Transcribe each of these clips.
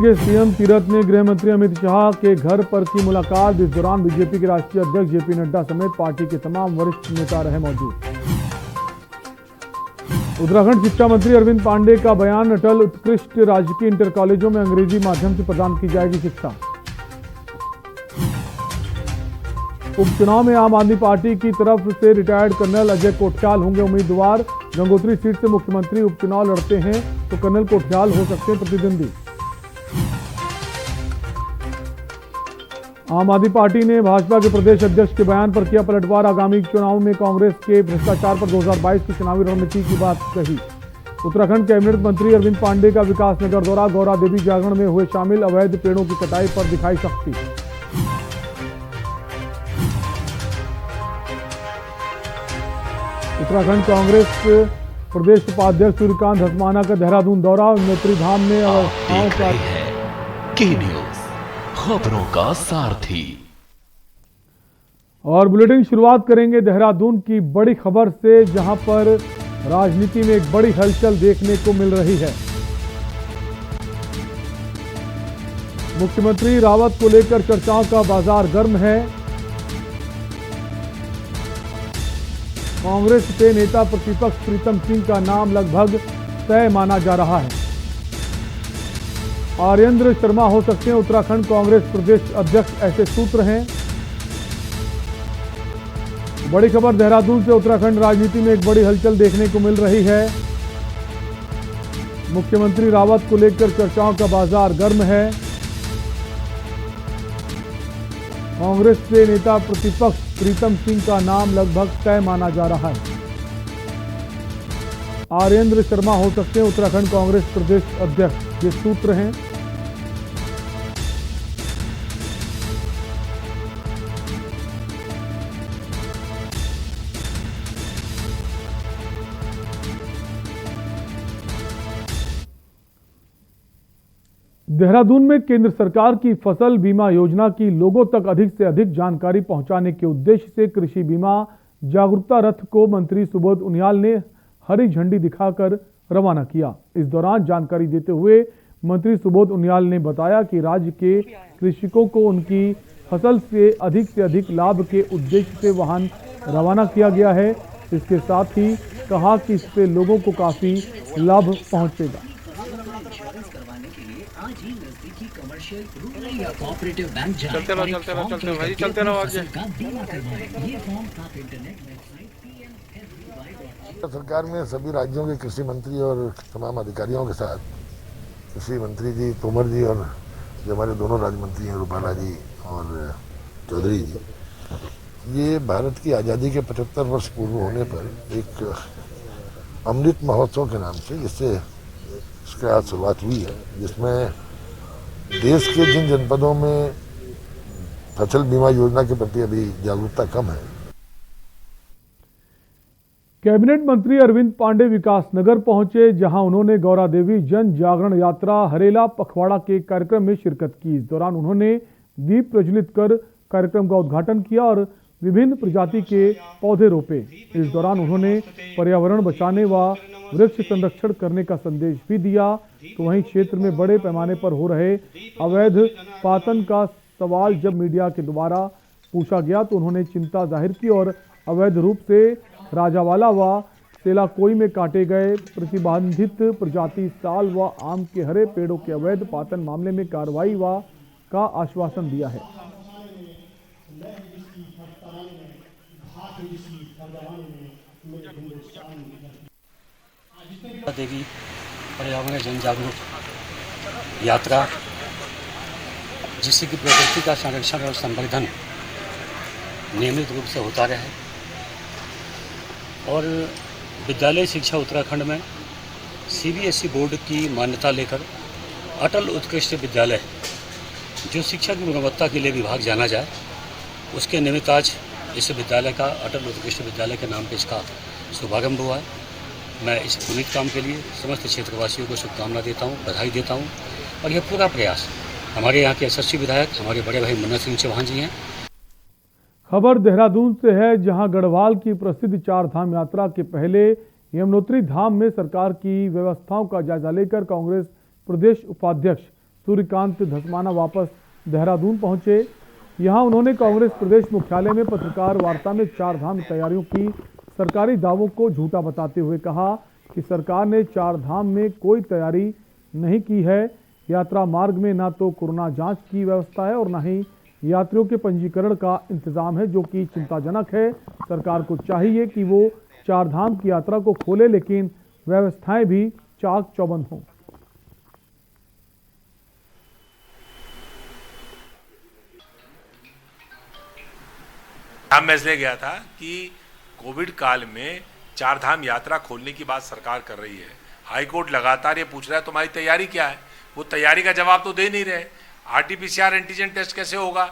के सीएम तीरथ ने गृह मंत्री अमित शाह के घर पर की मुलाकात। इस दौरान बीजेपी के राष्ट्रीय अध्यक्ष जेपी नड्डा समेत पार्टी के तमाम वरिष्ठ नेता रहे मौजूद। उत्तराखंड शिक्षा मंत्री अरविंद पांडे का बयान, अटल उत्कृष्ट राजकीय इंटर कॉलेजों में अंग्रेजी माध्यम से प्रदान की जाएगी शिक्षा। उपचुनाव में आम आदमी पार्टी की तरफ से रिटायर्ड कर्नल अजय कोठियाल होंगे उम्मीदवार। गंगोत्री सीट से मुख्यमंत्री उपचुनाव लड़ते हैं तो कर्नल कोठियाल हो सकते हैं प्रतिद्वंदी। आम आदमी पार्टी ने भाजपा के प्रदेश अध्यक्ष के बयान पर किया पलटवार। आगामी चुनाव में कांग्रेस के भ्रष्टाचार पर 2022 की चुनावी रणनीति की बात कही। उत्तराखंड कैबिनेट मंत्री अरविंद पांडे का विकास नगर दौरा। गौरा देवी जागरण में हुए शामिल, अवैध पेड़ों की कटाई पर दिखाई सख्ती। उत्तराखंड कांग्रेस प्रदेश उपाध्यक्ष सूर्यकांत धस्माना का देहरादून दौरा। यमुनोत्री धाम में अवस्थाओं का खबरों का सारथी। और बुलेटिन शुरुआत करेंगे देहरादून की बड़ी खबर से, जहां पर राजनीति में एक बड़ी हलचल देखने को मिल रही है। मुख्यमंत्री रावत को लेकर चर्चाओं का बाजार गर्म है। कांग्रेस के नेता प्रतिपक्ष प्रीतम सिंह का नाम लगभग तय माना जा रहा है। आर्येंद्र शर्मा हो सकते हैं उत्तराखंड कांग्रेस प्रदेश अध्यक्ष, ऐसे सूत्र हैं। बड़ी खबर देहरादून से, उत्तराखंड राजनीति में एक बड़ी हलचल देखने को मिल रही है। मुख्यमंत्री रावत को लेकर चर्चाओं का बाजार गर्म है। कांग्रेस के नेता प्रतिपक्ष प्रीतम सिंह का नाम लगभग तय माना जा रहा है। आर्येंद्र शर्मा हो सकते हैं उत्तराखंड कांग्रेस प्रदेश अध्यक्ष, ये सूत्र हैं। देहरादून में केंद्र सरकार की फसल बीमा योजना की लोगों तक अधिक से अधिक जानकारी पहुंचाने के उद्देश्य से कृषि बीमा जागरूकता रथ को मंत्री सुबोध उनियाल ने हरी झंडी दिखाकर रवाना किया। इस दौरान जानकारी देते हुए मंत्री सुबोध उनियाल ने बताया कि राज्य के कृषकों को उनकी फसल से अधिक लाभ के उद्देश्य से वाहन रवाना किया गया है। इसके साथ ही कहा कि इससे लोगों को काफी लाभ पहुंचेगा। सरकार में सभी राज्यों के कृषि मंत्री और तमाम अधिकारियों के साथ कृषि मंत्री जी तोमर जी और जो हमारे दोनों राज्य मंत्री हैं रूपाला जी और चौधरी जी, ये भारत की आज़ादी के 75 वर्ष पूर्व होने पर एक अमृत महोत्सव के नाम से इससे इसके आज शुरुआत हुई है, जिसमें देश के जिन जनपदों में फसल बीमा योजना के प्रति अभी जागरूकता कम है। कैबिनेट मंत्री अरविंद पांडे विकास नगर पहुंचे, जहां उन्होंने गौरा देवी जन जागरण यात्रा हरेला पखवाड़ा के कार्यक्रम में शिरकत की। इस दौरान उन्होंने दीप प्रज्वलित कर कार्यक्रम का उद्घाटन किया और विभिन्न प्रजाति के पौधे रोपे। इस दौरान उन्होंने पर्यावरण बचाने व वृक्ष संरक्षण करने का संदेश भी दिया। तो वहीं क्षेत्र में बड़े पैमाने पर हो रहे अवैध पातन का सवाल जब मीडिया के द्वारा पूछा गया तो उन्होंने चिंता जाहिर की और अवैध रूप से राजावाला व सेलाकोई में काटे गए प्रतिबंधित प्रजाति साल व आम के हरे पेड़ों के अवैध पातन मामले में कार्रवाई का आश्वासन दिया है। देवी पर्यावरण जन जागरूक यात्रा, जिससे कि प्रकृति का संरक्षण और संवर्धन नियमित रूप से होता रहे और विद्यालय शिक्षा उत्तराखंड में सीबीएसई बोर्ड की मान्यता लेकर अटल उत्कृष्ट विद्यालय, जो शिक्षा की गुणवत्ता के लिए विभाग जाना जाए, उसके निमित्त आज इस विद्यालय का अटल उत्कृष्ट विद्यालय के नाम पर इसका शुभारंभ हुआ है। मैं इस पुनीत काम के लिए समस्त क्षेत्रवासियों को शुभकामना देता हूँ, बधाई देता हूँ। और यह पूरा प्रयास हमारे यहाँ के यशस्वी विधायक हमारे बड़े भाई मन्नत सिंह चौहान जी हैं। खबर देहरादून से है, जहां गढ़वाल की प्रसिद्ध चार धाम यात्रा के पहले यमुनोत्री धाम में सरकार की व्यवस्थाओं का जायजा लेकर कांग्रेस प्रदेश उपाध्यक्ष सूर्यकांत धस्माना वापस देहरादून पहुंचे। यहां उन्होंने कांग्रेस प्रदेश मुख्यालय में पत्रकार वार्ता में चार धाम तैयारियों की सरकारी दावों को झूठा बताते हुए कहा कि सरकार ने चार धाम में कोई तैयारी नहीं की है। यात्रा मार्ग में ना तो कोरोना जांच की व्यवस्था है और ना ही यात्रियों के पंजीकरण का इंतजाम है, जो कि चिंताजनक है। सरकार को चाहिए कि वो चार धाम की यात्रा को खोले, लेकिन व्यवस्थाएं भी चाक चौबंद हों। मैं इसलिए गया था कि कोविड काल में चार धाम यात्रा खोलने की बात सरकार कर रही है। हाई कोर्ट लगातार ये पूछ रहा है तुम्हारी तैयारी क्या है। वो तैयारी का जवाब तो दे नहीं रहे। आरटीपीसीआर एंटीजन टेस्ट कैसे होगा,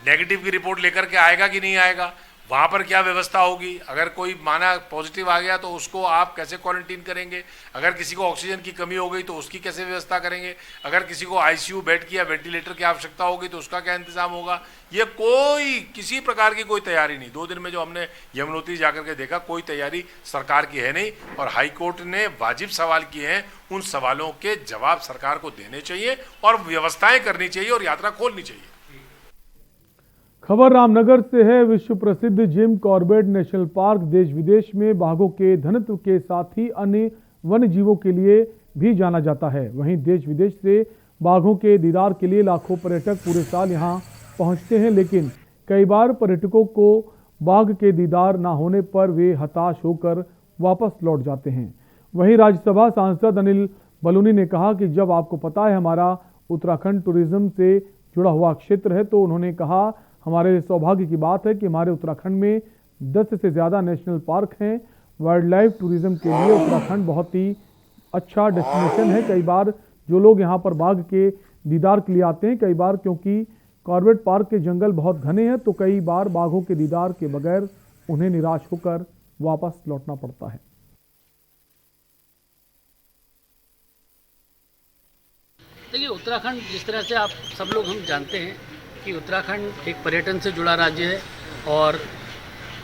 नेगेटिव की रिपोर्ट लेकर के आएगा कि नहीं आएगा, वहाँ पर क्या व्यवस्था होगी, अगर कोई माना पॉजिटिव आ गया तो उसको आप कैसे क्वारंटीन करेंगे, अगर किसी को ऑक्सीजन की कमी हो गई तो उसकी कैसे व्यवस्था करेंगे, अगर किसी को आईसीयू बेड की या वेंटिलेटर की आवश्यकता होगी तो उसका क्या इंतजाम होगा। ये कोई किसी प्रकार की कोई तैयारी नहीं। 2 दिन में जो हमने यमुनोत्री जाकर के देखा, कोई तैयारी सरकार की है नहीं। और हाई कोर्ट ने वाजिब सवाल किए हैं, उन सवालों के जवाब सरकार को देने चाहिए और व्यवस्थाएं करनी चाहिए और यात्रा खोलनी चाहिए। खबर रामनगर से है। विश्व प्रसिद्ध जिम कॉर्बेट नेशनल पार्क देश विदेश में बाघों के घनत्व के साथ ही अन्य वन्य जीवों के लिए भी जाना जाता है। वहीं देश विदेश से बाघों के दीदार के लिए लाखों पर्यटक पूरे साल यहां पहुंचते हैं, लेकिन कई बार पर्यटकों को बाघ के दीदार न होने पर वे हताश होकर वापस लौट जाते हैं। वहीं राज्यसभा सांसद अनिल बलूनी ने कहा कि जब आपको पता है हमारा उत्तराखंड टूरिज्म से जुड़ा हुआ क्षेत्र है, तो उन्होंने कहा हमारे लिए सौभाग्य की बात है कि हमारे उत्तराखंड में 10 से ज़्यादा नेशनल पार्क हैं। वाइल्ड लाइफ टूरिज्म के लिए उत्तराखंड बहुत ही अच्छा डेस्टिनेशन है। कई बार जो लोग यहाँ पर बाघ के दीदार के लिए आते हैं, कई बार क्योंकि कॉर्बेट पार्क के जंगल बहुत घने हैं, तो कई बार बाघों के दीदार के बगैर उन्हें निराश होकर वापस लौटना पड़ता है। देखिए, उत्तराखंड जिस तरह से आप सब लोग हम जानते हैं कि उत्तराखंड एक पर्यटन से जुड़ा राज्य है और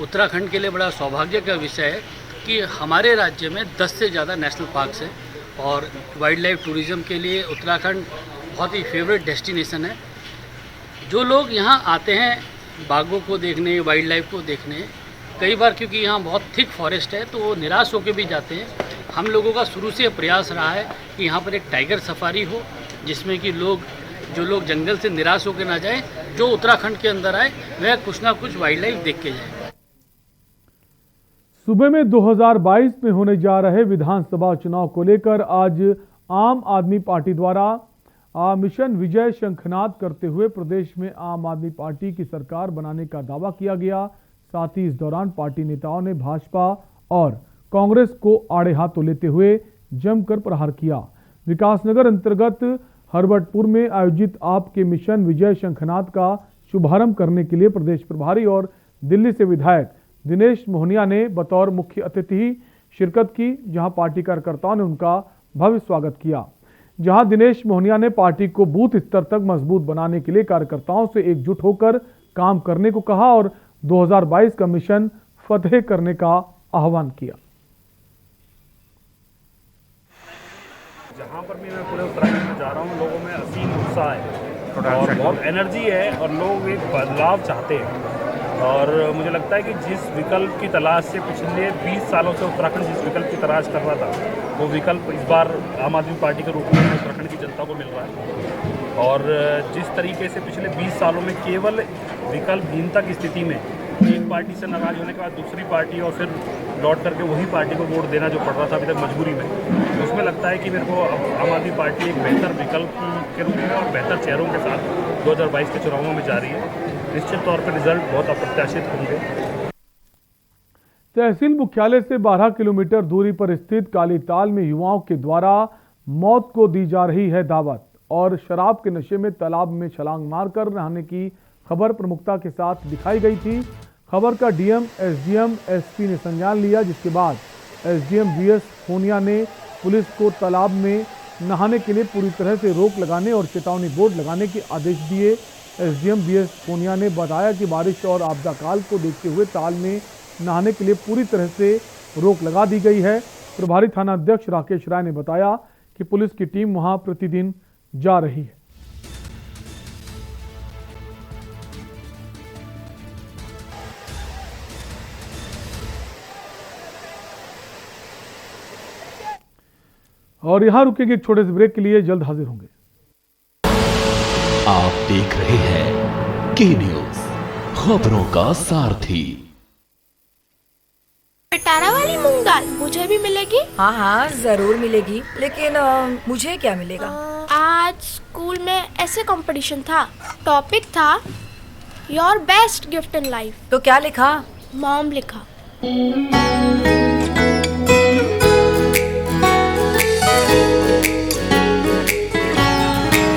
उत्तराखंड के लिए बड़ा सौभाग्य का विषय है कि हमारे राज्य में 10 से ज़्यादा नेशनल पार्क्स हैं और वाइल्ड लाइफ टूरिज़्म के लिए उत्तराखंड बहुत ही फेवरेट डेस्टिनेशन है। जो लोग यहाँ आते हैं बाघों को देखने, वाइल्ड लाइफ को देखने, कई बार क्योंकि यहाँ बहुत थिक फॉरेस्ट है तो वो निराश होकर भी जाते हैं। हम लोगों का शुरू से प्रयास रहा है कि यहाँ पर एक टाइगर सफारी हो, जिसमें कि जो लोग जंगल से निराश होकर ना जाएं, जो उत्तराखंड के अंदर आए वह कुछ ना कुछ वाइल्ड लाइफ देख के जाए। सूबे में 2022 में होने जा रहे विधानसभा चुनाव को लेकर आज आम आदमी पार्टी द्वारा मिशन विजय शंखनाद करते हुए प्रदेश में आम आदमी पार्टी की सरकार बनाने का दावा किया गया। साथ ही इस दौरान पार्टी नेताओं ने भाजपा और कांग्रेस को आड़े हाथों लेते हुए जमकर प्रहार किया। विकासनगर अंतर्गत हरबटपुर में आयोजित आपके मिशन विजय शंखनाद का शुभारंभ करने के लिए प्रदेश प्रभारी और दिल्ली से विधायक दिनेश मोहनिया ने बतौर मुख्य अतिथि शिरकत की, जहां पार्टी कार्यकर्ताओं ने उनका भव्य स्वागत किया। जहां दिनेश मोहनिया ने पार्टी को बूथ स्तर तक मजबूत बनाने के लिए कार्यकर्ताओं से एकजुट होकर काम करने को कहा और 2022 का मिशन फतेह करने का आह्वान किया। जहाँ पर भी मैं पूरे उत्तराखंड में जा रहा हूँ, लोगों में असीम उत्साह है और बहुत एनर्जी है और लोग एक बदलाव चाहते हैं। और मुझे लगता है कि जिस विकल्प की तलाश से पिछले 20 सालों से उत्तराखंड जिस विकल्प की तलाश कर रहा था, वो विकल्प इस बार आम आदमी पार्टी के रूप में उत्तराखंड की जनता को मिल रहा है। और जिस तरीके से पिछले 20 सालों में केवल विकल्पहीनता की स्थिति में एक पार्टी से नाराज होने के बाद दूसरी पार्टी और फिर लौट करके वही पार्टी को वोट देना जो पड़ रहा था अभी तक मजबूरी में, तो उसमें लगता है कि मेरे को अब आम आदमी पार्टी एक बेहतर विकल्प के रूप में और बेहतर चेहरों के साथ 2022 के चुनावों में जा रही है। निश्चित तौर पर रिजल्ट बहुत अप्रत्याशित होंगे। तहसील मुख्यालय से 12 किलोमीटर दूरी पर स्थित कालीताल में युवाओं के द्वारा मौत को दी जा रही है दावत और शराब के नशे में तालाब में छलांग मारकर नहाने की खबर प्रमुखता के साथ दिखाई गई थी। खबर का डीएम, एसडीएम, एसपी ने संज्ञान लिया, जिसके बाद एसडीएम वीएस पूनिया ने पुलिस को तालाब में नहाने के लिए पूरी तरह से रोक लगाने और चेतावनी बोर्ड लगाने के आदेश दिए। एसडीएम वीएस पूनिया ने बताया कि बारिश और आपदा काल को देखते हुए ताल में नहाने के लिए पूरी तरह से रोक लगा दी गई है। प्रभारी थाना अध्यक्ष राकेश राय ने बताया कि पुलिस की टीम वहां प्रतिदिन जा रही है। और यहां रुकेंगे एक छोटे से ब्रेक के लिए, जल्द हाजिर होंगे। आप देख रहे हैं के न्यूज, खबरों का सारथी। पिटारा वाली मूंग दाल मुझे भी मिलेगी? हाँ हाँ जरूर मिलेगी, लेकिन मुझे क्या मिलेगा? आज स्कूल में ऐसे कंपटीशन था, टॉपिक था your best gift in life. तो क्या लिखा? मॉम लिखा।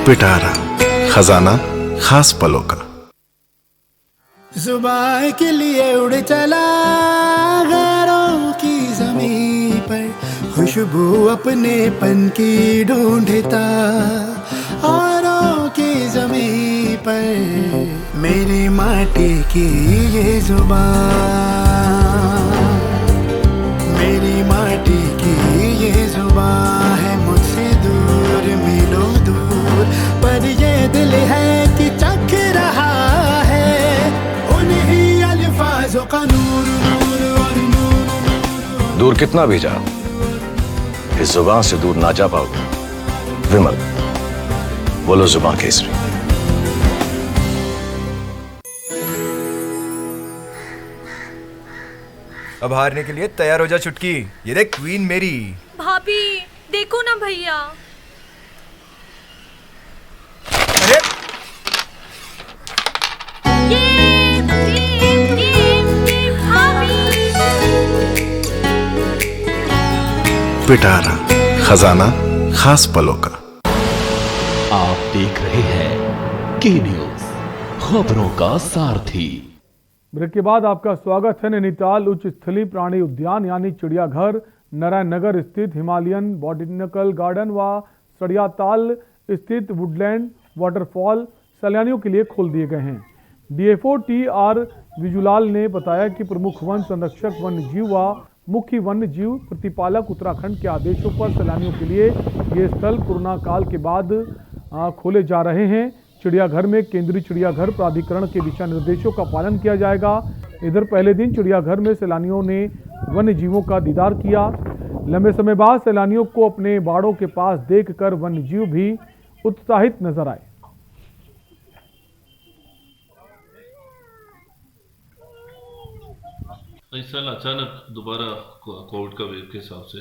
पिटारा, खजाना खास पलों का। जुबान के लिए उड़ चला गैरों की ज़मीं पर, खुशबू अपने पन की ढूंढता औरों की ज़मीं पर। मेरी माटी की ये जुबान, मेरी माटी की ये जुबान है मुझसे दूर मीलों दूर, पर ये दिल है कि चख रहा है उन्हीं अल्फाजों का नूर नूर और नूर। दूर कितना भी जा, इस जुबान से दूर ना जा पाओगे। विमल, बोलो जुबान केसरी। अब हारने के लिए तैयार हो जा चुटकी, ये देख क्वीन मेरी। भाभी देखो ना भैया। अरे पिटारा, खजाना खास पलों का। आप देख रहे हैं के न्यूज, खबरों का सारथी। ब्रेक के बाद आपका स्वागत है। नैनीताल उच्च स्थलीय प्राणी उद्यान यानी चिड़ियाघर नारायण नगर स्थित हिमालयन बॉटनिकल गार्डन व सड़ियाताल स्थित वुडलैंड वाटरफॉल सैलानियों के लिए खोल दिए गए हैं। DFO TR. विजुलाल ने बताया कि प्रमुख वन संरक्षक वन्य जीव व मुख्य वन्य जीव प्रतिपालक उत्तराखंड के आदेशों पर सैलानियों के लिए ये स्थल कोरोना काल के बाद खोले जा रहे हैं। चिड़ियाघर में केंद्रीय चिड़ियाघर प्राधिकरण के दिशा निर्देशों का पालन किया जाएगा। इधर पहले दिन चिड़ियाघर में सैलानियों ने वन्य जीवों का दीदार किया। लंबे समय बाद सैलानियों को अपने बाड़ों के पास देखकर वन्य जीव भी उत्साहित नजर आए। इस साल अचानक दोबारा कोविड का वेव के हिसाब से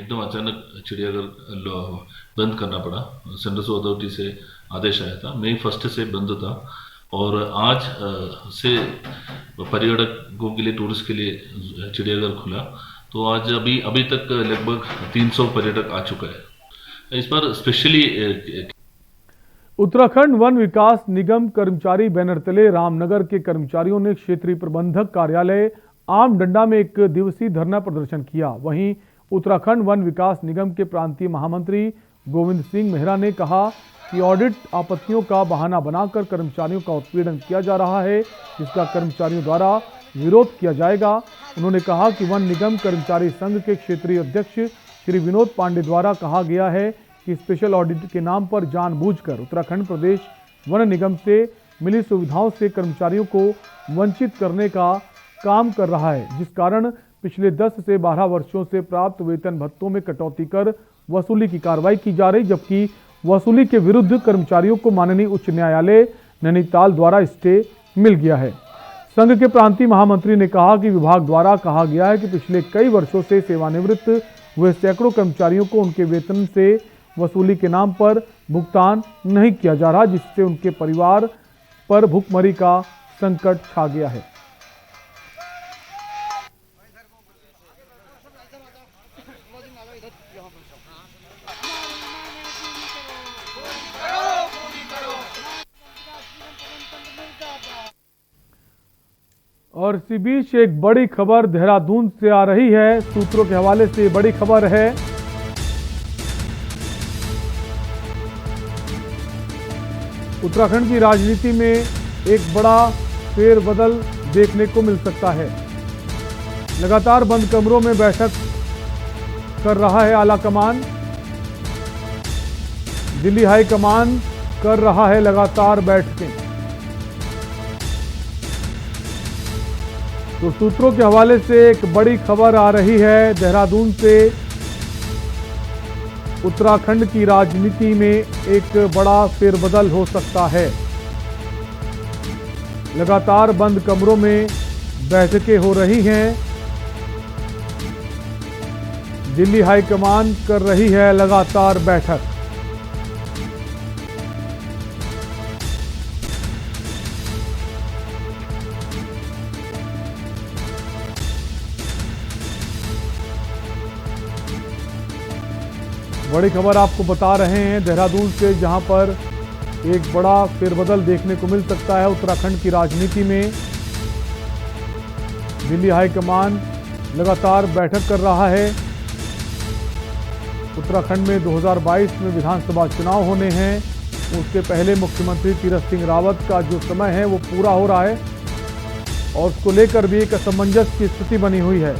एकदम अचानक चिड़ियाघर बंद करना पड़ा। सेंट्रल अथॉरिटी से आदेश आया था, मई 1 से बंद था और आज से पर्यटकों के लिए, टूरिस्ट के लिए चिड़ियाघर खुला। तो आज अभी तक लगभग 300 पर्यटक आ चुका है। इस बार स्पेशली उत्तराखंड वन विकास निगम कर्मचारी बैनर तले रामनगर के कर्मचारियों ने क्षेत्रीय प्रबंधक कार्यालय आम डंडा में एक दिवसीय धरना प्रदर्शन किया। वहीं उत्तराखंड वन विकास निगम के प्रांतीय महामंत्री गोविंद सिंह मेहरा ने कहा कि ऑडिट आपत्तियों का बहाना बनाकर कर्मचारियों का उत्पीड़न किया जा रहा है, जिसका कर्मचारियों द्वारा विरोध किया जाएगा। उन्होंने कहा कि वन निगम कर्मचारी संघ के क्षेत्रीय अध्यक्ष श्री विनोद पांडे द्वारा कहा गया है कि स्पेशल ऑडिट के नाम पर जानबूझकर उत्तराखंड प्रदेश वन निगम से मिली सुविधाओं से कर्मचारियों को वंचित करने का काम कर रहा है, जिस कारण पिछले 10 से 12 वर्षों से प्राप्त वेतन भत्तों में कटौती कर वसूली की कार्रवाई की जा रही, जबकि वसूली के विरुद्ध कर्मचारियों को माननीय उच्च न्यायालय नैनीताल द्वारा स्टे मिल गया है। संघ के प्रांतीय महामंत्री ने कहा कि विभाग द्वारा कहा गया है कि पिछले कई वर्षों से सेवानिवृत्त हुए सैकड़ों कर्मचारियों को उनके वेतन से वसूली के नाम पर भुगतान नहीं किया जा रहा, जिससे उनके परिवार पर भुखमरी का संकट छा गया है। और इसी बीच एक बड़ी खबर देहरादून से आ रही है। सूत्रों के हवाले से बड़ी खबर है, उत्तराखंड की राजनीति में एक बड़ा फेरबदल देखने को मिल सकता है। लगातार बंद कमरों में बैठक कर रहा है आला कमान। दिल्ली हाईकमान कर रहा है लगातार बैठकें। तो सूत्रों के हवाले से एक बड़ी खबर आ रही है देहरादून से। उत्तराखंड की राजनीति में एक बड़ा फेरबदल हो सकता है। लगातार बंद कमरों में बैठकें हो रही हैं। दिल्ली हाईकमान कर रही है लगातार बैठक। बड़ी खबर आपको बता रहे हैं देहरादून से, जहां पर एक बड़ा फेरबदल देखने को मिल सकता है उत्तराखंड की राजनीति में। दिल्ली हाईकमान लगातार बैठक कर रहा है। उत्तराखंड में 2022 में विधानसभा चुनाव होने हैं। उसके पहले मुख्यमंत्री तीरथ सिंह रावत का जो समय है वो पूरा हो रहा है और उसको लेकर भी एक असमंजस की स्थिति बनी हुई है।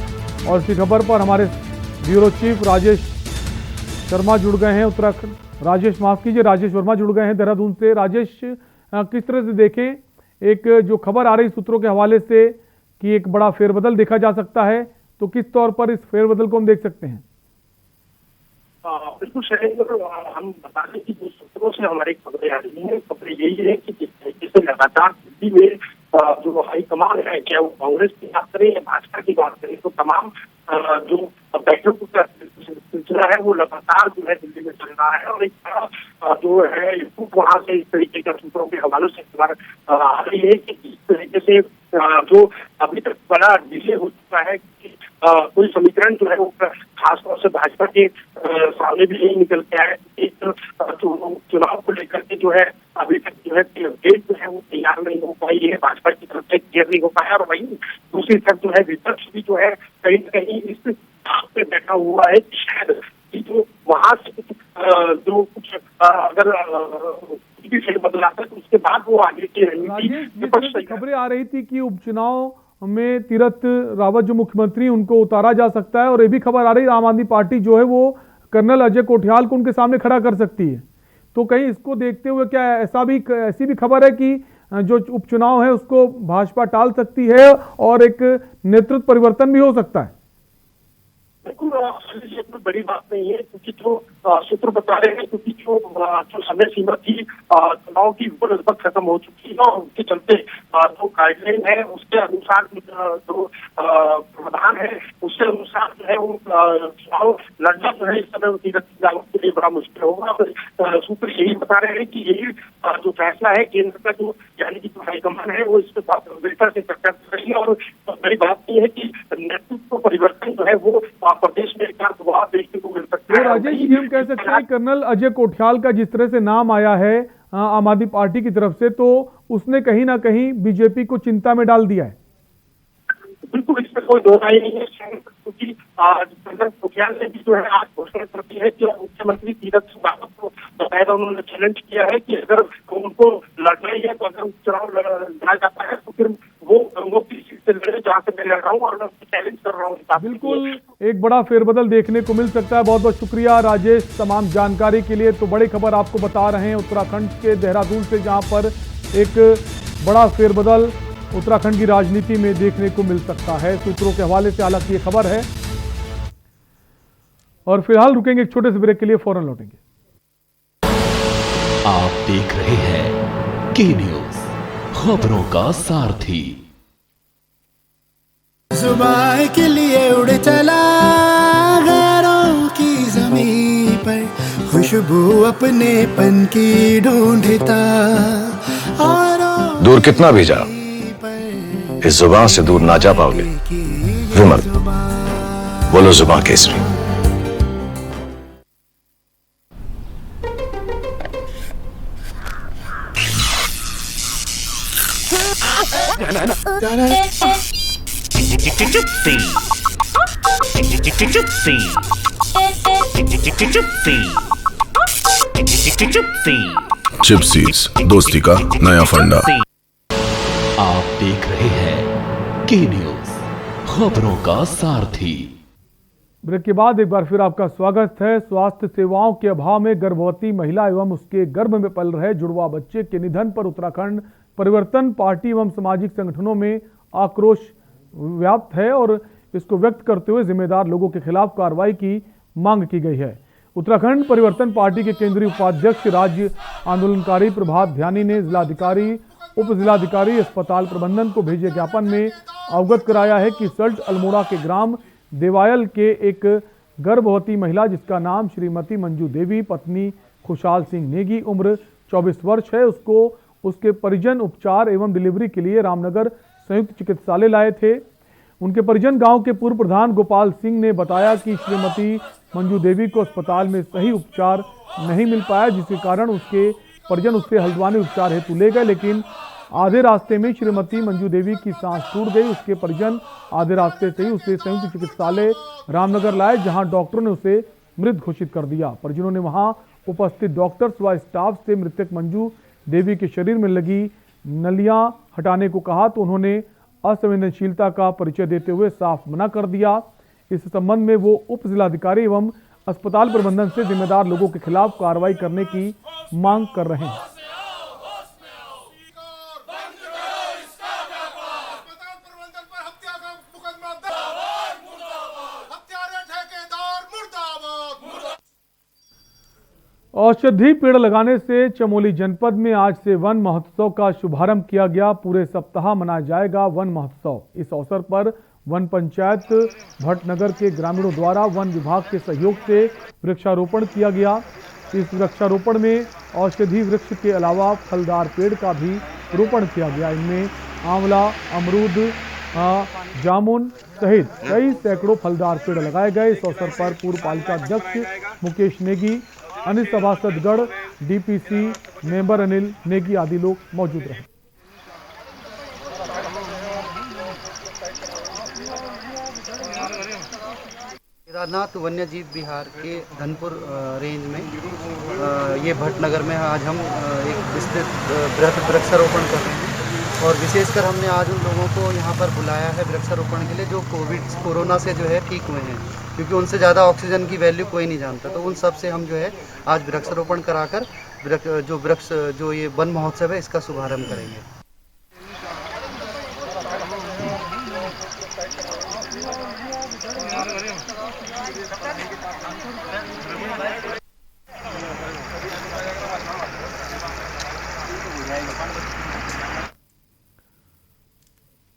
और इसी खबर पर हमारे ब्यूरो चीफ राजेश शर्मा जुड़ गए हैं उत्तराखंड। राजेश वर्मा जुड़ गए हैं देहरादून से। राजेश, किस तरह से देखें एक जो खबर आ रही सूत्रों के हवाले से कि एक बड़ा फेरबदल देखा जा सकता है, तो किस तौर पर इस फेरबदल को हम देख सकते हैं? बिल्कुल शैलेंद्र, हम बता दें कि जो सूत्रों से हमारी खबरें आ रही हैं, खबरें यही है कि जिस तरीके से लगातार दिल्ली में जो हाईकमान है, क्या वो कांग्रेस की बात करें या भाजपा की बात करें, तो तमाम जो बैठकों का सिलसिला है वो लगातार जो है दिल्ली में चल रहा है। और एक जो है वहाँ से इस तरीके का सूत्रों के हवालों से खबर आ रही है कि इस तरीके से जो अभी तक बड़ा डिले हो चुका है कि कोई समीकरण जो है वो खासतौर से भाजपा के सामने भी नहीं निकल के आया। एक चुनाव को लेकर के जो है अभी तक जो है डेट जो है वो तैयार नहीं हो पाई है, भाजपा की तरफ से क्लियर नहीं हो पाया। और वहीं दूसरी तरफ जो है विपक्ष भी जो है कहीं न कहीं इस बात पे बैठा हुआ है कि शायद जो वहां से जो कुछ अगर बदला था तो उसके बाद वो आगे की रणनीति। खबरें आ रही थी कि उपचुनाव में तीरथ रावत जो मुख्यमंत्री उनको उतारा जा सकता है, और ये भी खबर आ रही है आम आदमी पार्टी जो है वो कर्नल अजय कोठियाल को उनके सामने खड़ा कर सकती है। तो कहीं इसको देखते हुए क्या ऐसी भी खबर है कि जो उपचुनाव है उसको भाजपा टाल सकती है और एक नेतृत्व परिवर्तन भी हो सकता है? बिल्कुल कोई बड़ी बात नहीं है, क्योंकि जो सूत्र बता रहे हैं क्योंकि जो समय सीमा थी चुनाव की वो लगभग खत्म हो चुकी है और उसके चलते जो गाइडलाइन है उसके अनुसार जो प्रावधान है उसके अनुसार जो है वो चुनाव लड़ना जो है इस समय तीरथ सिंह रावत के लिए बड़ा मुश्किल होगा। सूत्र यही बता रहे हैं कि यही जो फैसला है केंद्र का जो यानी कि जो हाईकमान है वो इस पर गंभीरता से चर्चा कर रही है। और बड़ी बात यह है कि नेतृत्व परिवर्तन जो है वो प्रदेश में एक दबाव देखने को मिल सकता है। राजेश जी, हम कह सकते हैं कर्नल अजय कोठियाल का जिस तरह से नाम आया है आम आदमी पार्टी की तरफ से, तो उसने कहीं ना कहीं बीजेपी को चिंता में डाल दिया है। बिल्कुल, इसमें कोई दो राय नहीं है, क्योंकि कर्नल कोठियाल ने भी जो है आज घोषणा कर दी है कि मुख्यमंत्री तीरथ सिंह रावत को बकायदा उन्होंने चैलेंज किया है कि अगर उनको लड़ना ही है तो अगर चुनाव लड़ा जाता है तो फिर वो किस चीज से लड़े जहाँ से मैं लड़ रहा हूँ और मैं चैलेंज कर रहा हूँ। बिल्कुल एक बड़ा फेरबदल देखने को मिल सकता है। बहुत बहुत शुक्रिया राजेश तमाम जानकारी के लिए। तो बड़ी खबर आपको बता रहे हैं उत्तराखंड के देहरादून से, जहाँ पर एक बड़ा फेरबदल उत्तराखंड की राजनीति में देखने को मिल सकता है सूत्रों के हवाले से। हालांकि ये खबर है और फिलहाल रुकेंगे एक छोटे से ब्रेक के लिए, फौरन लौटेंगे। आप देख रहे हैं के न्यूज, खबरों का सारथी। जुबान के लिए उड़ चला गैरों की जमीन पर, खुशबू अपने पन की ढूंढता और दूर कितना भी जाओ इस जुबान से दूर ना जा पाओगे। विमल, बोलो जुबान केसरी। चिप्सीज, दोस्ती का नया फंडा। आप देख रहे हैं के न्यूज, खबरों का सारथी। ब्रेक के बाद एक बार फिर आपका स्वागत है। स्वास्थ्य सेवाओं के अभाव में गर्भवती महिला एवं उसके गर्भ में पल रहे जुड़वा बच्चे के निधन पर उत्तराखंड परिवर्तन पार्टी एवं सामाजिक संगठनों में आक्रोश व्याप्त है और इसको व्यक्त करते हुए जिम्मेदार लोगों के खिलाफ कार्रवाई की मांग की गई है। उत्तराखंड परिवर्तन पार्टी के केंद्रीय उपाध्यक्ष राज्य आंदोलनकारी प्रभात ध्यानी ने जिलाधिकारी, उप जिलाधिकारी, अस्पताल प्रबंधन को भेजे ज्ञापन में अवगत कराया है कि सल्ट अल्मोड़ा के ग्राम देवायल के एक गर्भवती महिला जिसका नाम श्रीमती मंजू देवी, पत्नी खुशहाल सिंह नेगी, उम्र 24 वर्ष है, उसको उसके परिजन उपचार एवं डिलीवरी के लिए रामनगर संयुक्त चिकित्सालय लाए थे। उनके परिजन गांव के पूर्व प्रधान गोपाल सिंह ने बताया कि श्रीमती मंजू देवी को अस्पताल में सही उपचार नहीं मिल पाया, जिसके कारण उसके परिजन उससे हल्द्वानी उपचार हेतु ले गए, लेकिन आधे रास्ते में श्रीमती मंजू देवी की सांस टूट गई। उसके परिजन आधे रास्ते से ही उसे संयुक्त चिकित्सालय रामनगर लाए, जहां डॉक्टरों ने उसे मृत घोषित कर दिया। परिजनों ने वहां उपस्थित डॉक्टर्स व स्टाफ से मृतक मंजू देवी के शरीर में लगी नलियां हटाने को कहा तो उन्होंने असंवेदनशीलता का परिचय देते हुए साफ मना कर दिया। इस संबंध में वो उप जिलाधिकारी एवं अस्पताल प्रबंधन से जिम्मेदार लोगों के खिलाफ कार्रवाई करने की मांग कर रहे हैं। औषधि पेड़ लगाने से चमोली जनपद में आज से वन महोत्सव का शुभारंभ किया गया। पूरे सप्ताह मनाया जाएगा वन महोत्सव। इस अवसर पर वन पंचायत भटनगर के ग्रामीणों द्वारा वन विभाग के सहयोग से वृक्षारोपण किया गया। इस वृक्षारोपण में औषधि वृक्ष के अलावा फलदार पेड़ का भी रोपण किया गया। इनमें आंवला, अमरूद, जामुन सहित कई सैकड़ों फलदार पेड़ लगाए गए। इस अवसर पर पूर्व पालिका अध्यक्ष मुकेश नेगी, अनिल सभासदगढ़, डीपीसी मेंबर अनिल नेगी आदि लोग मौजूद रहे। केदारनाथ वन्यजीव विहार के धनपुर रेंज में ये भटनगर में आज हम एक विस्तृत बृहद वृक्षारोपण कर रहे हैं और विशेषकर हमने आज उन लोगों को यहाँ पर बुलाया है वृक्षारोपण के लिए जो कोरोना से जो है ठीक हुए हैं, क्योंकि उनसे ज़्यादा ऑक्सीजन की वैल्यू कोई नहीं जानता। तो उन सब से हम जो है आज वृक्षारोपण कराकर जो ये वन महोत्सव है इसका शुभारंभ करेंगे।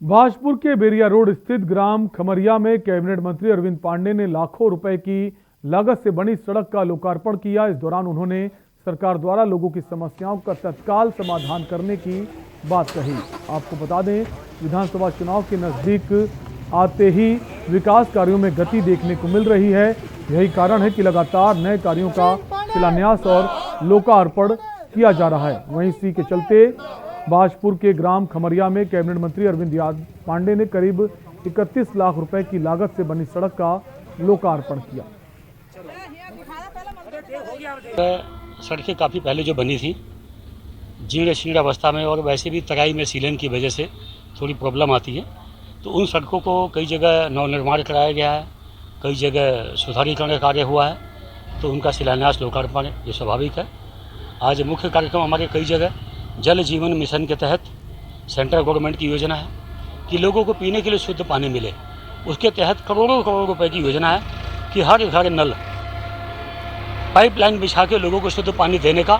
भाजपुर के बेरिया रोड स्थित ग्राम खमरिया में कैबिनेट मंत्री अरविंद पांडे ने लाखों रुपए की लागत से बनी सड़क का लोकार्पण किया। इस दौरान उन्होंने सरकार द्वारा लोगों की समस्याओं का तत्काल समाधान करने की बात कही। आपको बता दें, विधानसभा चुनाव के नजदीक आते ही विकास कार्यों में गति देखने को मिल रही है। यही कारण है कि लगातार नए कार्यों का शिलान्यास और लोकार्पण किया जा रहा है। वहीं इसी के चलते भाजपुर के ग्राम खमरिया में कैबिनेट मंत्री अरविंद पांडे ने करीब 31 लाख रुपए की लागत से बनी सड़क का लोकार्पण किया। सड़कें काफ़ी पहले जो बनी थी जीर्ण शीर्ण अवस्था में और वैसे भी तराई में सीलन की वजह से थोड़ी प्रॉब्लम आती है, तो उन सड़कों को कई जगह नवनिर्माण कराया गया है, कई जगह सुधारीकरण का कार्य हुआ है, तो उनका शिलान्यास लोकार्पण ये स्वाभाविक है। आज मुख्य कार्यक्रम हमारे कई जगह जल जीवन मिशन के तहत सेंट्रल गवर्नमेंट की योजना है कि लोगों को पीने के लिए शुद्ध पानी मिले। उसके तहत करोड़ों करोड़ रुपए की योजना है कि हर घर नल पाइपलाइन बिछा के लोगों को शुद्ध पानी देने का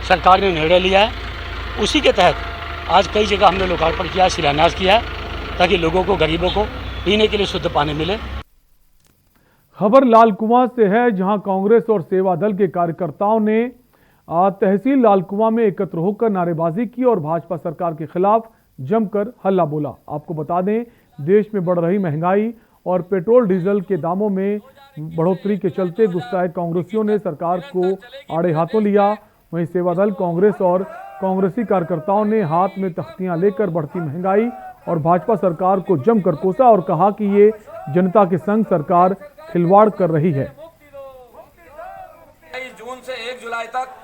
सरकार ने निर्णय लिया है। उसी के तहत आज कई जगह हमने लोकार्पण किया, शिलान्यास किया है, ताकि लोगों को, गरीबों को पीने के लिए शुद्ध पानी मिले। खबर लालकुआं से है, जहां कांग्रेस और सेवा दल के कार्यकर्ताओं ने तहसील लालकुआं में एकत्र होकर नारेबाजी की और भाजपा सरकार के खिलाफ जमकर हल्ला बोला। आपको बता दें, देश में बढ़ रही महंगाई और पेट्रोल डीजल के दामों में बढ़ोतरी के चलते गुस्साए कांग्रेसियों ने सरकार को आड़े हाथों लिया। वहीं सेवा दल, कांग्रेस और कांग्रेसी कार्यकर्ताओं ने हाथ में तख्तियां लेकर बढ़ती महंगाई और भाजपा सरकार को जमकर कोसा और कहा कि ये जनता के संग सरकार खिलवाड़ कर रही है। जून से 1 जुलाई तक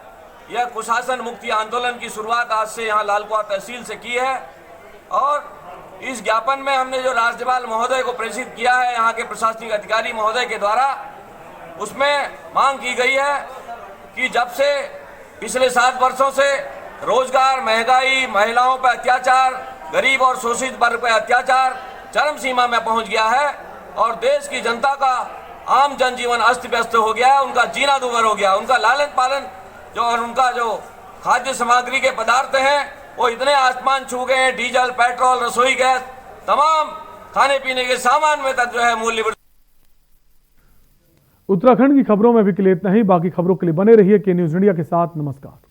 यह कुशासन मुक्ति आंदोलन की शुरुआत आज से यहाँ लालकुआं तहसील से की है और इस ज्ञापन में हमने जो राज्यपाल महोदय को प्रेषित किया है यहाँ के प्रशासनिक अधिकारी महोदय के द्वारा, उसमें मांग की गई है कि जब से पिछले 7 वर्षों से रोजगार, महंगाई, महिलाओं पर अत्याचार, गरीब और शोषित वर्ग पर अत्याचार चरम सीमा में पहुंच गया है और देश की जनता का आम जनजीवन अस्त व्यस्त हो गया है, उनका जीना दूभर हो गया, उनका लालन पालन जो और उनका जो खाद्य सामग्री के पदार्थ हैं वो इतने आसमान छू गए हैं, डीजल, पेट्रोल, रसोई गैस, तमाम खाने पीने के सामान में तक जो है मूल्य। उत्तराखंड की खबरों में अभी के लिए इतना ही। बाकी खबरों के लिए बने रहिए के न्यूज इंडिया के साथ। नमस्कार।